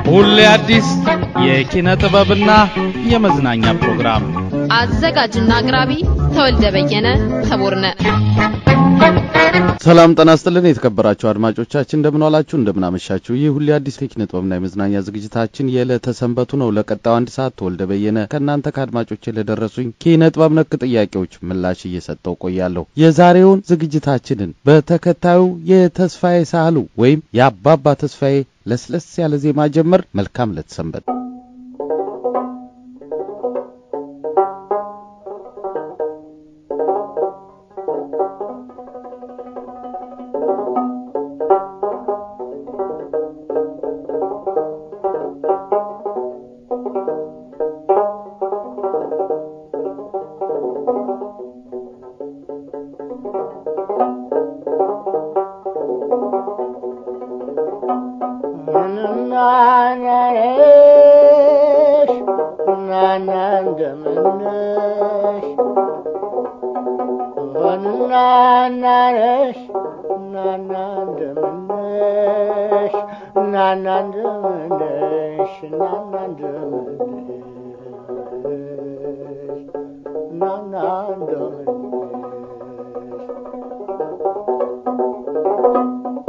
ሁሌ አዲስ የኪነ ጥበብና የመዝናኛ ፕሮግራም አዘጋጅና አቅራቢ ተወልደ በየነ ተቦርነ። ሰላም ጤና ይስጥልን የተከበራችሁ አድማጮቻችን እንደምን ዋላችሁ እንደምን አመሻችሁ። ይህ ሁሌ አዲስ የኪነ ጥበብና የመዝናኛ ዝግጅታችን የዕለተ ሰንበቱ ነው። ለቀጣዩ አንድ ሰዓት ተወልደ በየነ ከናንተ ከአድማጮቼ ለደረሱኝ ኪነ ጥበብ ነክ ጥያቄዎች ምላሽ እየሰጠው ቆያለሁ። የዛሬውን ዝግጅታችንን በተከታዩ የተስፋዬ ሳህሉ ወይም የአባባ ተስፋዬ ለስለስ ያለ ዜማ ጀመር። መልካም ለተሰንበት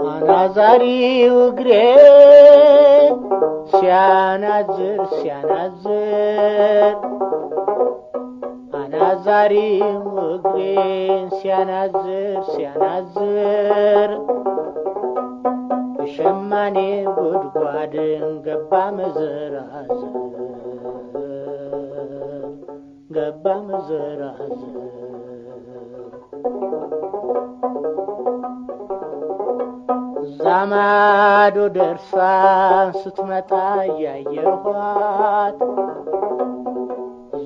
አናዛሪው እግሬ ሲያናዝር አናዛሪው እግሬ ሲያናዝር ሸማኔ ጉድጓድን ገባ መዘራዘር ዛማዶ ደርሳ ስትመጣ ያየኋት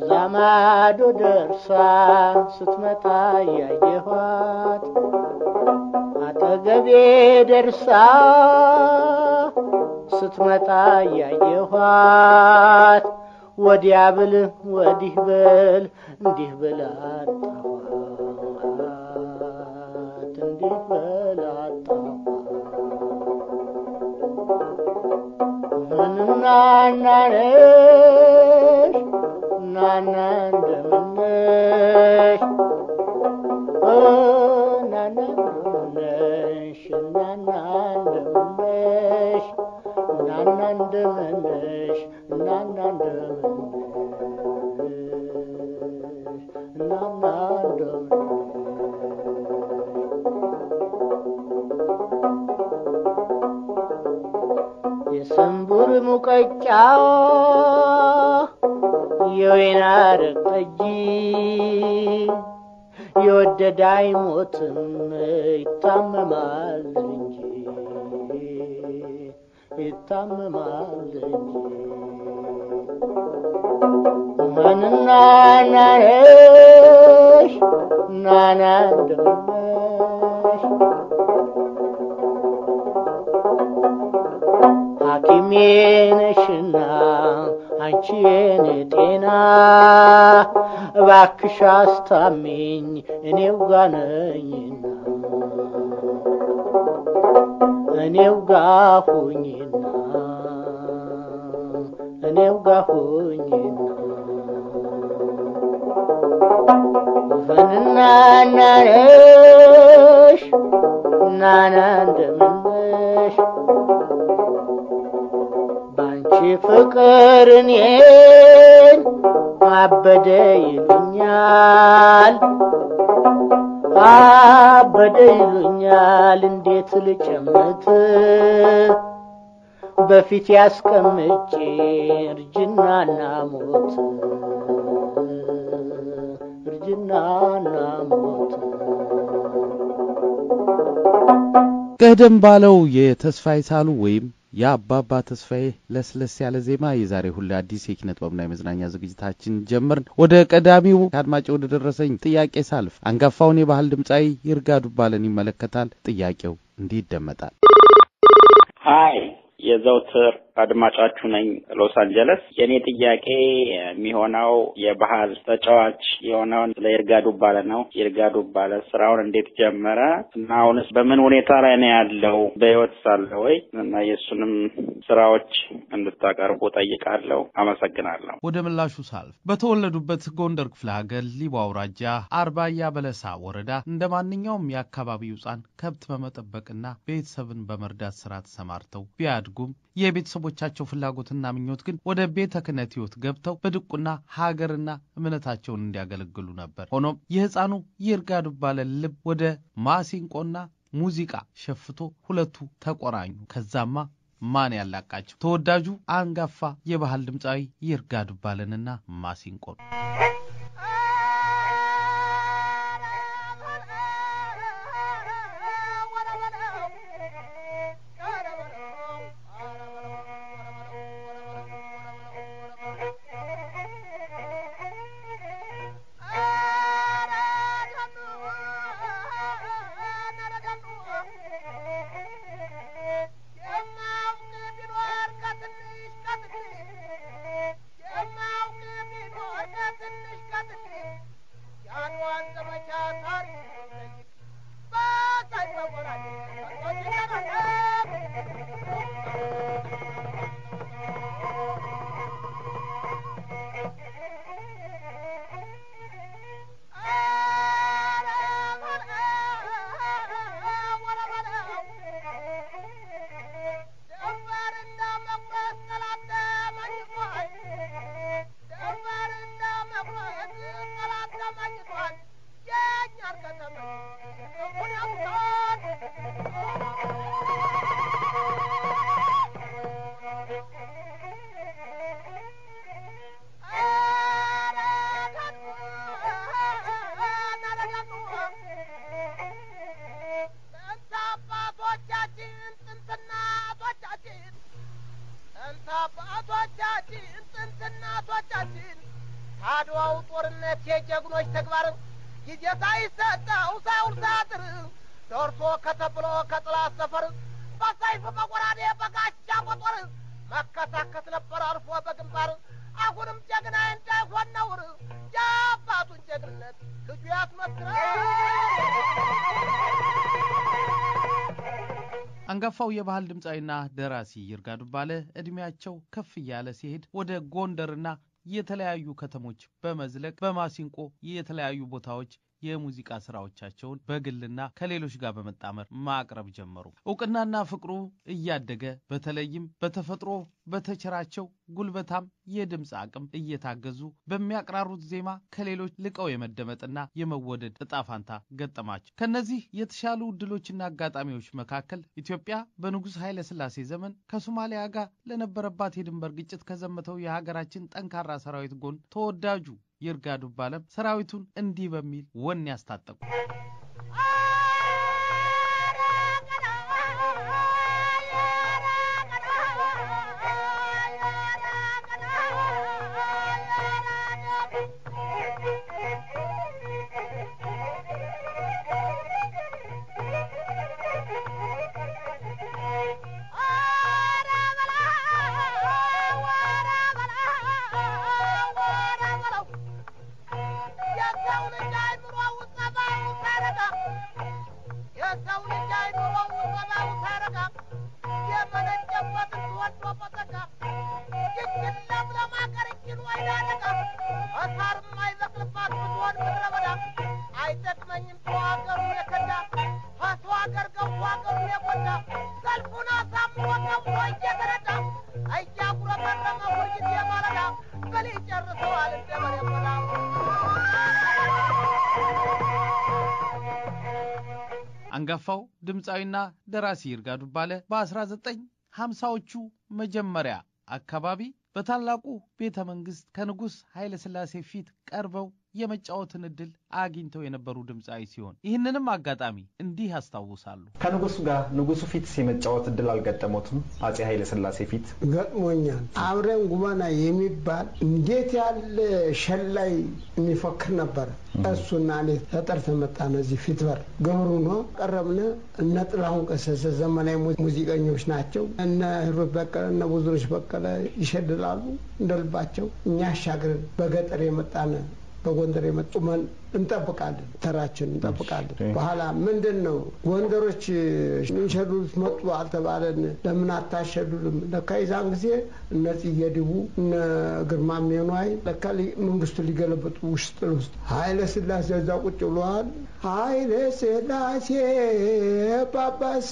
ዛማዶ ደርሳ ስትመጣ ያየኋት አጠገቤ ደርሳ ስትመጣ ያየኋት ወዲያ ብል ወዲህ ብል እንዲህ ብላጣኋት እንዲህ ብላጣኋት ናናነሽ ናና እንደምነሽ ናና እንደምነሽ ናና እንደምነሽ ናና እንደምነሽ ናና እንደምነሽ ናና እንደምነሽ የሰንቡር ሙቀጫ የወይን አረግ ጠጅ የወደደ አይሞትም ይታመማል እንጂ ማንና ናነሽ ናና እንደምነሽ ሐኪሜ ነሽና አንቺ የኔ ጤና እባክሽ አስታሚኝ እኔው ጋር ነኝና እኔው ጋር ሁኚና ፈንና ናነሽ ናና እንደምነሽ ባንቺ ፍቅር እኔን አበደ ይሉኛል እንዴት ልጨምት በፊት ያስቀምጬ እርጅናና ሞት ቀደም ባለው የተስፋዬ ሳህሉ ወይም የአባባ ተስፋዬ ለስለስ ያለ ዜማ የዛሬ ሁሉ አዲስ የኪነ ጥበብና የመዝናኛ ዝግጅታችን ጀመርን። ወደ ቀዳሚው አድማጭ ወደ ደረሰኝ ጥያቄ ሳልፍ አንጋፋውን የባህል ድምጻዊ ይርጋ ዱባለን ይመለከታል። ጥያቄው እንዲህ ይደመጣል። ሃይ የዘውትር አድማጫችሁ ነኝ ሎስ አንጀለስ። የኔ ጥያቄ የሚሆነው የባህል ተጫዋች የሆነውን ለይርጋ ዱባለ ነው። ይርጋ ዱባለ ስራውን እንዴት ጀመረ እና አሁንስ በምን ሁኔታ ላይ ነው ያለው? በህይወት ሳለ ወይ? እና የሱንም ስራዎች እንድታቀርቡ ጠይቃለሁ። አመሰግናለሁ። ወደ ምላሹ ሳልፍ በተወለዱበት ጎንደር ክፍለ ሀገር ሊቦ አውራጃ አርባያ በለሳ ወረዳ እንደማንኛውም የአካባቢው ሕፃን ከብት በመጠበቅና ቤተሰብን በመርዳት ስራ ተሰማርተው ቢያድጉም የቤተሰቦቻቸው ፍላጎትና ምኞት ግን ወደ ቤተ ክህነት ሕይወት ገብተው በድቁና ሀገርና እምነታቸውን እንዲያገለግሉ ነበር። ሆኖም የሕፃኑ ይርጋ ዱባለ ልብ ወደ ማሲንቆና ሙዚቃ ሸፍቶ ሁለቱ ተቆራኙ። ከዛማ ማን ያላቃቸው? ተወዳጁ አንጋፋ የባህል ድምጻዊ ይርጋ ዱባለንና ማሲንቆ። አድዋው ጦርነት የጀግኖች ተግባር ጊዜታ ይሰጣው ሳውል ሳጥር ዶርሶ ከተብሎ ከጥላት ሰፈር በሰይፍ በጎራዴ በጋሻ በጦር መከታከት ነበር አልፎ በግንባር። አሁንም ጀግና እንዳይሆን ነውር የአባቱን ጀግንነት ልጁ ያስመስክር። አንጋፋው የባህል ድምጻዊና ደራሲ ይርጋ ዱባለ እድሜያቸው ከፍ ያለ ሲሄድ ወደ ጎንደርና የተለያዩ ከተሞች በመዝለቅ በማሲንቆ የተለያዩ ቦታዎች የሙዚቃ ስራዎቻቸውን በግልና ከሌሎች ጋር በመጣመር ማቅረብ ጀመሩ። ዕውቅናና ፍቅሩ እያደገ በተለይም በተፈጥሮ በተቸራቸው ጉልበታም የድምጽ አቅም እየታገዙ በሚያቀራሩት ዜማ ከሌሎች ልቀው የመደመጥና የመወደድ እጣፋንታ ገጠማቸው። ከነዚህ የተሻሉ ዕድሎችና አጋጣሚዎች መካከል ኢትዮጵያ በንጉስ ኃይለ ሥላሴ ዘመን ከሶማሊያ ጋር ለነበረባት የድንበር ግጭት ከዘመተው የሀገራችን ጠንካራ ሰራዊት ጎን ተወዳጁ ይርጋ ዱባለም ሰራዊቱን እንዲህ በሚል ወኔ ያስታጠቁ። አንጋፋው ድምጻዊና ደራሲ ይርጋ ዱባለ በ1950ዎቹ መጀመሪያ አካባቢ በታላቁ ቤተ መንግስት ከንጉስ ኃይለ ሥላሴ ፊት ቀርበው የመጫወትን እድል አግኝተው የነበሩ ድምጻዊ ሲሆን ይህንንም አጋጣሚ እንዲህ ያስታውሳሉ። ከንጉሱ ጋር ንጉሱ ፊት የመጫወት እድል አልገጠሞትም? አጼ ኃይለ ሥላሴ ፊት ገጥሞኛል። አብረን ጉባና የሚባል እንዴት ያለ ሸላይ የሚፈክር ነበር። እሱና እኔ ተጠርተን መጣን። እዚህ ፊት በር ገብሩ ነው ቀረብነ። እነ ጥላሁን ገሰሰ ዘመናዊ ሙዚቀኞች ናቸው። እነ ሂሩት በቀለ እነ ብዙዎች በቀለ ይሸልላሉ እንደልባቸው። እኛ አሻግረን በገጠር የመጣነ በጎንደር የመጡመን እንጠብቃለን፣ ተራችን እንጠብቃለን። በኋላ ምንድነው ጎንደሮች እንሸሉት መጡ አልተባለን? ለምን አታሸሉልም? ለካ ይዛን ጊዜ እነዚህ የድቡ እነ ግርማ ሜኗይ ለካ መንግስቱ ሊገለበጡ ውስጥ ኃይለ ሥላሴ እዛ ቁጭ ብለዋል። ኃይለ ሥላሴ ጳጳስ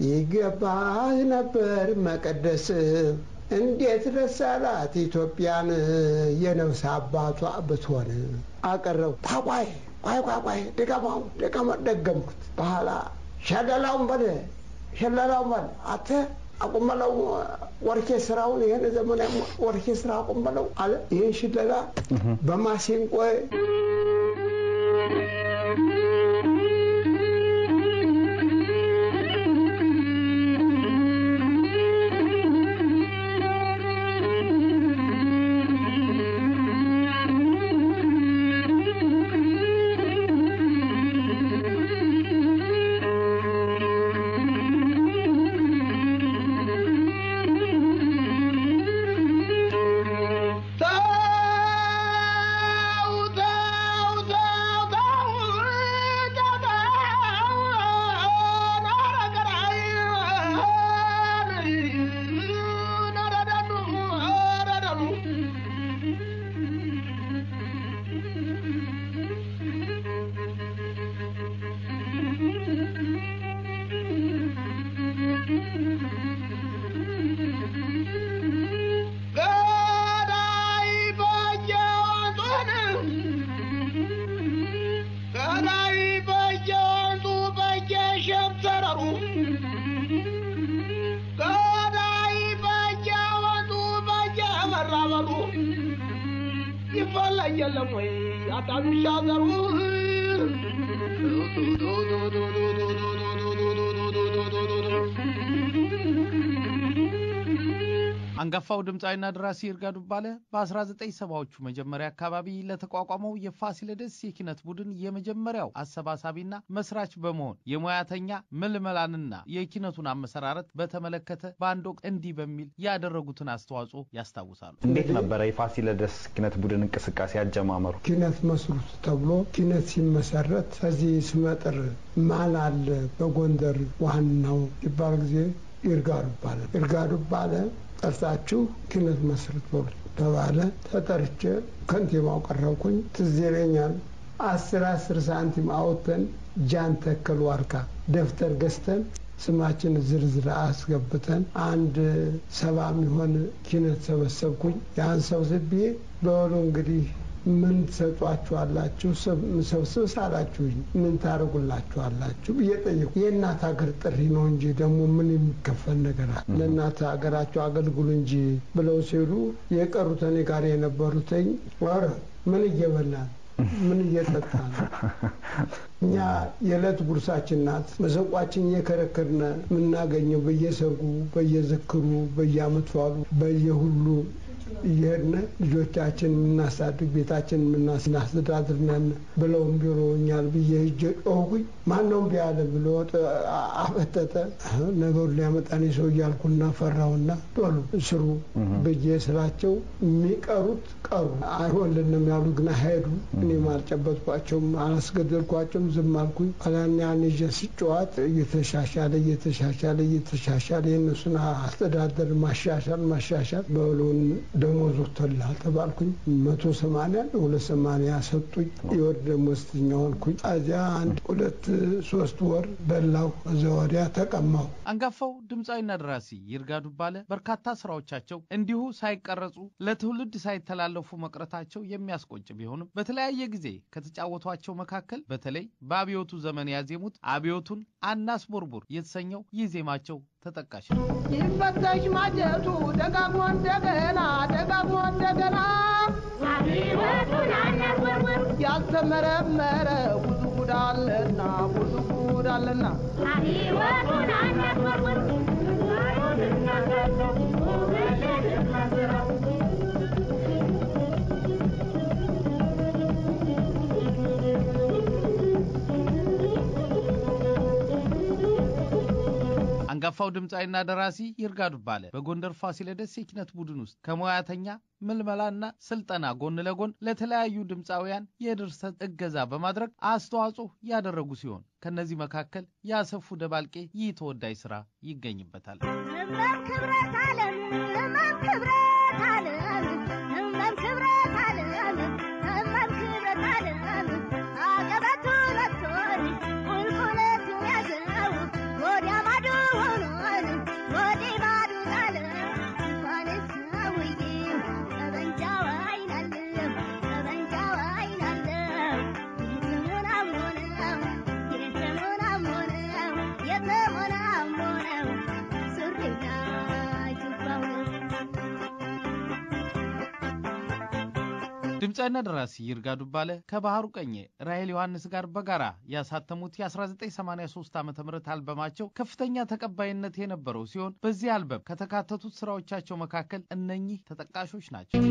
ይገባህ ነበር መቀደስ እንዴት ረሳላት ኢትዮጵያን የነፍስ አባቷ ብትሆን አቀረው። ቋይ ደገምኩት። በኋላ ሸለላውን በለ አተ አቁመለው ኦርኬስትራውን ይሄን ዘመናዊ ኦርኬስትራ አቁመለው አለ። ይሄን ሽለላ በማሲንቆ አንጋፋው ድምጻዊና ደራሲ ይርጋ ዱባለ በ1970ዎቹ መጀመሪያ አካባቢ ለተቋቋመው የፋሲለደስ የኪነት ቡድን የመጀመሪያው አሰባሳቢና መስራች በመሆን የሙያተኛ መልመላንና የኪነቱን አመሰራረት በተመለከተ በአንድ ወቅት እንዲህ በሚል ያደረጉትን አስተዋጽኦ ያስታውሳሉ። እንዴት ነበር የፋሲለደስ ኪነት ቡድን እንቅስቃሴ ያጀማመሩ? ኪነት መስሩት ተብሎ ኪነት ሲመሰረት ከዚህ ስመጥር ማን አለ በጎንደር ዋናው ይባል ጊዜ ይርጋ ዱባለ ጠርታችሁ ኪነት መስርት ብሎ ተባለ። ተጠርቼ ከንቲባው ቀረብኩኝ። ትዝ ይለኛል 10 ሳንቲም አውጥተን ጃን ተከል ዋርካ ደፍተር ገዝተን ስማችን ዝርዝር አስገብተን አንድ 70 የሚሆን ኪነት ሰበሰብኩኝ። ያን ሰብስቤ በሉ እንግዲህ ምን ተሰጧችኋላችሁ? ሰብስብ ሳላችሁኝ ምን ታረጉላችኋላችሁ ብዬ ጠየቁ። የእናት ሀገር ጥሪ ነው እንጂ ደግሞ ምን የሚከፈል ነገር አለ? ለእናት ሀገራችሁ አገልግሉ እንጂ ብለው ሲሉ የቀሩት እኔ ጋር የነበሩትኝ ወረ ምን እየበላን ምን እየጠጣን እኛ የዕለት ጉርሳችን ናት። መሰቋችን እየከረከርነ የምናገኘው በየሰርጉ በየዝክሩ በየአመትዋሉ በየሁሉ እየሄድን ልጆቻችን የምናሳድግ ቤታችን የምናስተዳድር ነን ብለውም ቢሮኛል ብዬ ሂጄ ጮህኩኝ። ማነውም ቢያለ ብሎ አፈጠጠ። ነገሩ ሊያመጣኔ ሰው እያልኩና ፈራውና ቶሎ ስሩ ብዬ ስላቸው የሚቀሩት ቀሩ። አይሆንልንም ያሉ ግን ሄዱ። እኔም አልጨበጥኳቸውም አላስገደልኳቸውም፣ ዝም አልኩኝ። ያን ይዤ ስጨዋት እየተሻሻለ የእነሱን አስተዳደር ማሻሻል በሉን ደሞዝ ወጥቶልሃል ተባልኩኝ። 180 280 ሰጡኝ። የወር ደሞዝተኛ ሆንኩኝ። እዚያ 1-2-3 ወር በላው። እዚያ ወዲያ ተቀማው። አንጋፋው ድምጻዊና ደራሲ ይርጋ ዱባለ በርካታ ስራዎቻቸው እንዲሁ ሳይቀረጹ ለትውልድ ሳይተላለፉ መቅረታቸው የሚያስቆጭ ቢሆንም በተለያየ ጊዜ ከተጫወቷቸው መካከል በተለይ በአብዮቱ ዘመን ያዜሙት አብዮቱን አናስቦርቦር የተሰኘው ይህ ዜማቸው ተጠቃሽ ይፈተሽ ማጀቱ ደጋግሞ እንደገና ሕይወቱን አነወር ያልተመረመረ ብዙ ጉዳለና ሕይወቱን አነወር አንጋፋው ድምጻይና ደራሲ ይርጋ ዱባለ በጎንደር ፋሲለደስ የኪነት ቡድን ውስጥ ከሙያተኛ ምልመላና ስልጠና ጎን ለጎን ለተለያዩ ድምጻውያን የድርሰት እገዛ በማድረግ አስተዋጽኦ ያደረጉ ሲሆን ከነዚህ መካከል ያሰፉ ደባልቄ ይህ ተወዳጅ ስራ ይገኝበታል። ድምጻይና ደራሲ ይርጋ ዱባለ ከባህሩ ቀኘ ራሄል ዮሐንስ ጋር በጋራ ያሳተሙት የ1983 ዓመተ ምህረት አልበማቸው ከፍተኛ ተቀባይነት የነበረው ሲሆን በዚህ አልበም ከተካተቱት ስራዎቻቸው መካከል እነኚህ ተጠቃሾች ናቸው።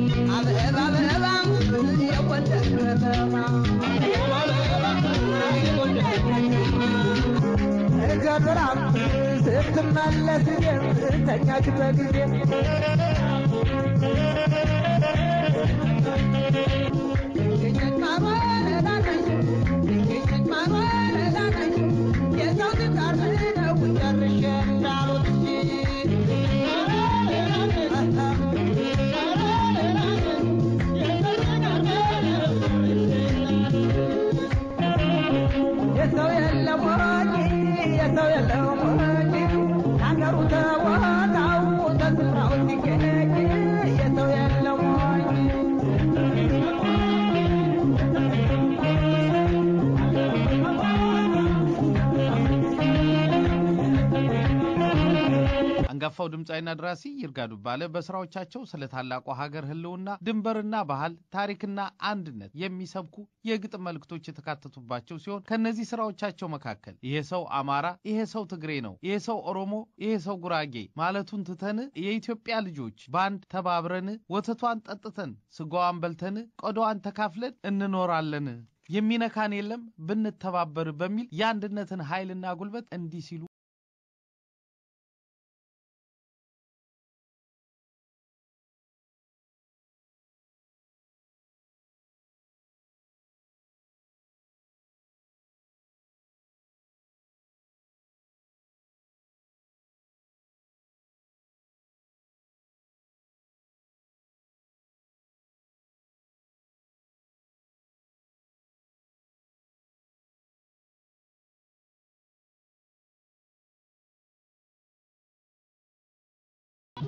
አንጋፋው ድምጻይና ደራሲ ይርጋ ዱባለ በስራዎቻቸው ስለ ታላቁ ሀገር ህልውና ድንበርና ባህል ታሪክና አንድነት የሚሰብኩ የግጥም መልእክቶች የተካተቱባቸው ሲሆን ከነዚህ ስራዎቻቸው መካከል ይሄ ሰው አማራ፣ ይሄ ሰው ትግሬ ነው፣ ይሄ ሰው ኦሮሞ፣ ይሄ ሰው ጉራጌ ማለቱን ትተን የኢትዮጵያ ልጆች ባንድ ተባብረን ወተቷን ጠጥተን ስጋዋን በልተን ቆዳዋን ተካፍለን እንኖራለን የሚነካን የለም ብንተባበር በሚል የአንድነትን ኃይልና ጉልበት እንዲህ ሲሉ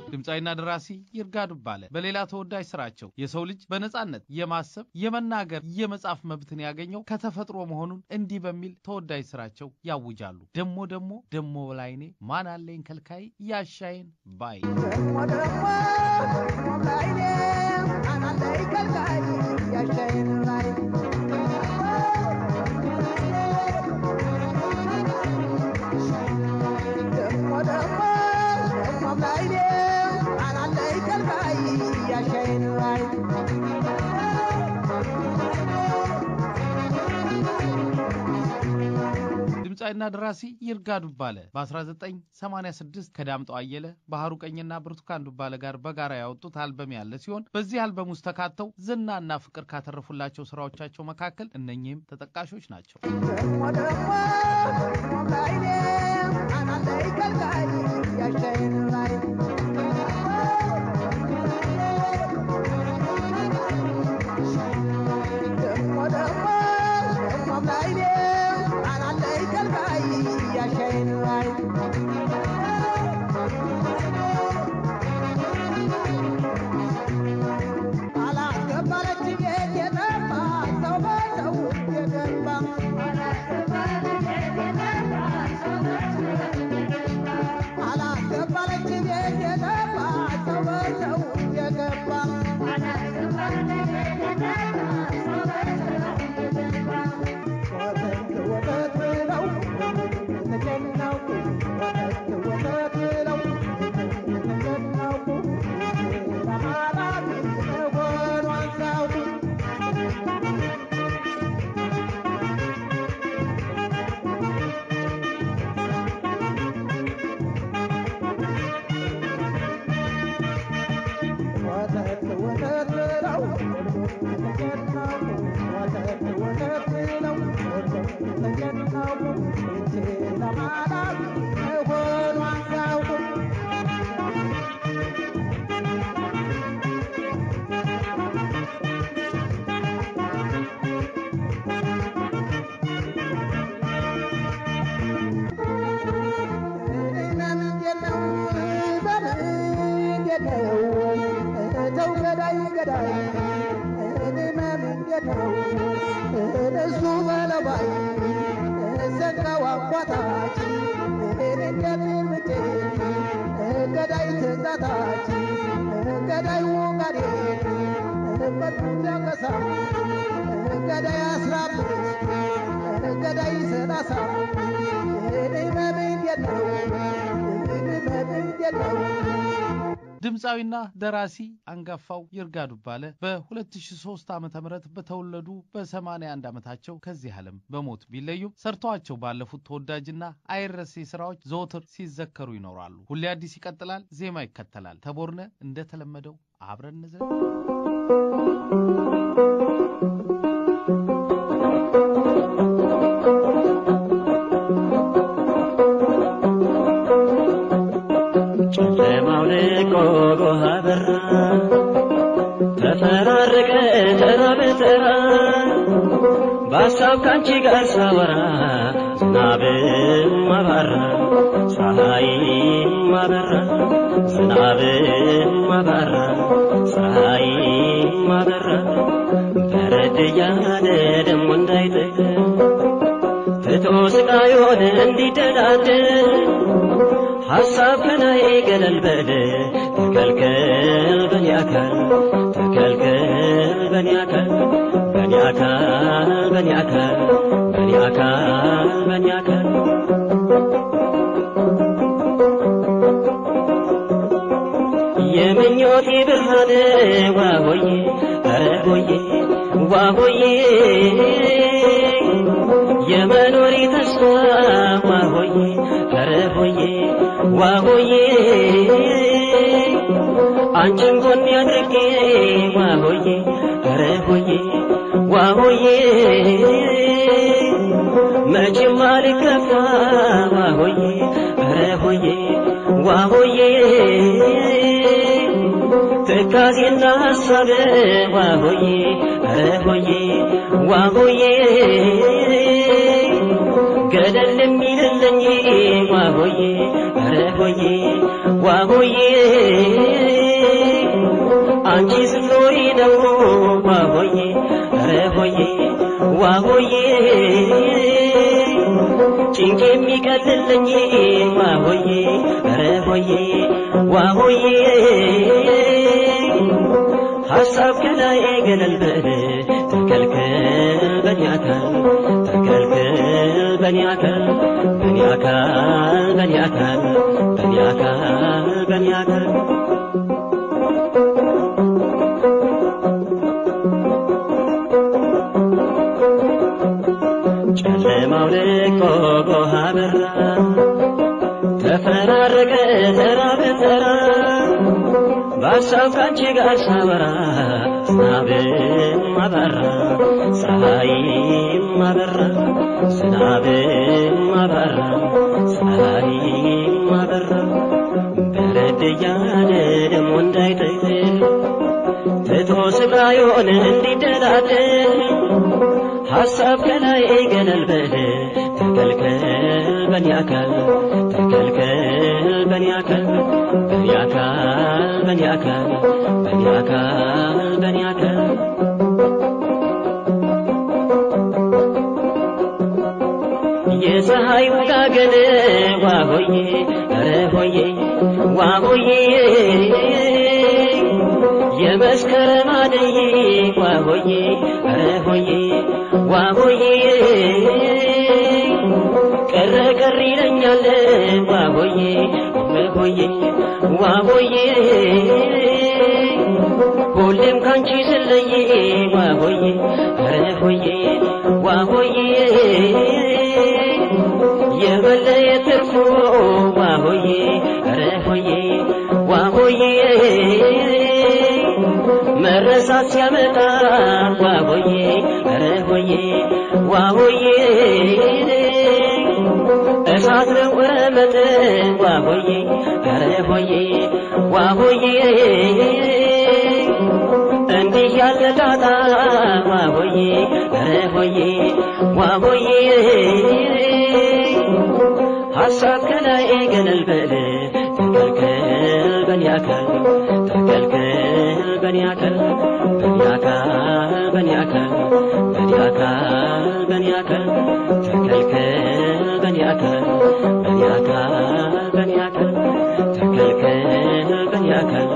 ድምጻይና ደራሲ ይርጋ ዱባለ በሌላ ተወዳጅ ስራቸው የሰው ልጅ በነጻነት የማሰብ የመናገር የመጻፍ መብትን ያገኘው ከተፈጥሮ መሆኑን እንዲህ በሚል ተወዳጅ ስራቸው ያውጃሉ። ደሞ ላይኔ ማን አለኝ ከልካይ ያሻይን ባይ ላይኔ ማን አለኝ ከልካይ ያሻይን ባይ ድምጻይና ደራሲ ይርጋ ዱባለ በ1986 ከዳምጠው አየለ ባህሩ ቀኝና ብርቱካን ዱባለ ጋር በጋራ ያወጡት አልበም ያለ ሲሆን በዚህ አልበም ውስጥ ተካተው ዝናና ፍቅር ካተረፉላቸው ስራዎቻቸው መካከል እነኚህም ተጠቃሾች ናቸው። የለም ድምጻዊና ደራሲ አንጋፋው ይርጋ ዱባለ በ2003 ዓመተ ምህረት በተወለዱ በ81 ዓመታቸው ከዚህ ዓለም በሞት ቢለዩ ሰርተዋቸው ባለፉት ተወዳጅና አይረሴ ስራዎች ዘወትር ሲዘከሩ ይኖራሉ። ሁሌ አዲስ ይቀጥላል፣ ዜማ ይከተላል። ተቦርነ እንደተለመደው አብረን እንዘ ተፈራረቀ ተራበተራ ባሳብ ካንቺ ጋር ሳወራ ዝናብ ማባራ ፀሐይ ማበራ ዝናብ ማባራ ፀሐይ ማበራ በረድ ያለ ደሞ እንዳይጥል ትቶ ስቃዩን እንዲደላደል ሐሳብ ከላይ ገለል በል ተከልከል በኒያካል ተከልከል በኒያካል በኒያካል በኒያካል በኒያካል በኒያካል የምኞቴ ብርሃን ዋሆዬ ኧረ ሆዬ ዋሆዬ የመኖሪ ተስፋ ዋሆዬ ኧረ ሆዬ ዋሆዬ አንቺን ጎን ያድርጌ ዋሆዬ ኧረ ሆዬ ዋሆዬ መቼም አልከፋ ዋሆዬ ኧረ ሆዬ ዋሆዬ ትካዜና ሐሳብ ዋሆዬ ኧረ ሆዬ ዋሆዬ ገደል የሚልልኝ ዋሆዬ ኧረ ሆዬ ዋሆዬ አንቺ ስትኖሪ ነው ዋሆዬ ኧረ ሆዬ ዋሆዬ ጭንቅ የሚቀልልኝ ዋሆዬ ኧረ ሆዬ ዋሆዬ ሐሳብ ከላይ ገለል በል ተከልከል በኒያካል ተከልከል በኒያካል በኒያካል በኒያካል በኒያካል በኒያካል ጨለማው ልቆ ጎህ አበራ ተፈራረቀ ተራ በተራ ባሳብ ካንቺ ጋር ሳወራ ዝናብም አበራ ፀሐይም አበራ ዝናብም አበራ ፀሐይም አበራ በረድ ያለ ደሞ እንዳይጥል ትቶ ስቃዩን እንዲደላደል ሐሳብ ከላይ ገለል በል ተከልከል በኒያካል ተከልከል በኒያካል በኒያካል በኒያካል በኒያካል በኒያካል የፀሐይ ውጋገን ዋሆዬ ኧረ ሆዬ ዋሆዬ የመስከረም አደይ ዋሆዬ ኧረ ሆዬ ዋሆዬ ቀረ ቀር ይለኛል ዋሆዬ ሆዬ ዋሆዬ ሁሌም ካንቺ ስለይ ዋሆዬ ኧረ ሆዬ ዋሆዬ የመለየት ትርፉ ዋሆዬ ኧረ ሆዬ ዋሆዬ መረሳት ሲያመጣ ዋሆዬ ኧረ ሆዬ ዋሆዬ እሳት ነው ረመጥ ዋሆዬ ኧረ ሆዬ ዋሆዬ እንዲህ ያለ ጣጣ ዋሆዬ ኧረ ሆዬ ዋሆዬ ሐሳብ ከላይ ገለል በል ተከልከል በኒያካል ተከልከል በኒያካል በኒያካል በኒያካል በኒያካል በኒያካል ተከልከል በኒያካል በኒያካል በኒያካል ተከልከል በኒያካል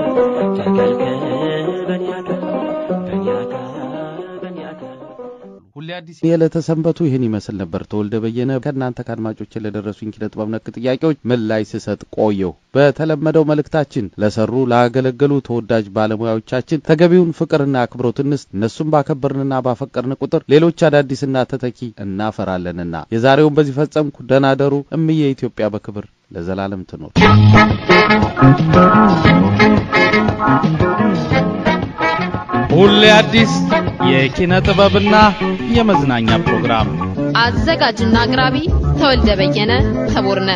ተከልከል በኒያካል በኒያካል በኒያካል ሁሌ አዲስ የለተሰንበቱ ይሄን ይመስል ነበር። ተወልደ በየነ ከእናንተ ከአድማጮች ለደረሱኝ ኪነጥበብ ነክ ጥያቄዎች ምላሽ ስሰጥ ቆየው። በተለመደው መልእክታችን ለሰሩ ላገለገሉ ተወዳጅ ባለሙያዎቻችን ተገቢውን ፍቅርና አክብሮት እነሱም ባከበርንና ባፈቀርን ቁጥር ሌሎች አዳዲስና ተተኪ እናፈራለንና የዛሬውን በዚህ ፈጸምኩ። ደህና ደሩ። እምዬ ኢትዮጵያ በክብር ለዘላለም ትኖር። ሁሌ አዲስ የኪነ ጥበብና የመዝናኛ ፕሮግራም አዘጋጅና አቅራቢ ተወልደ በየነ ተቦርነ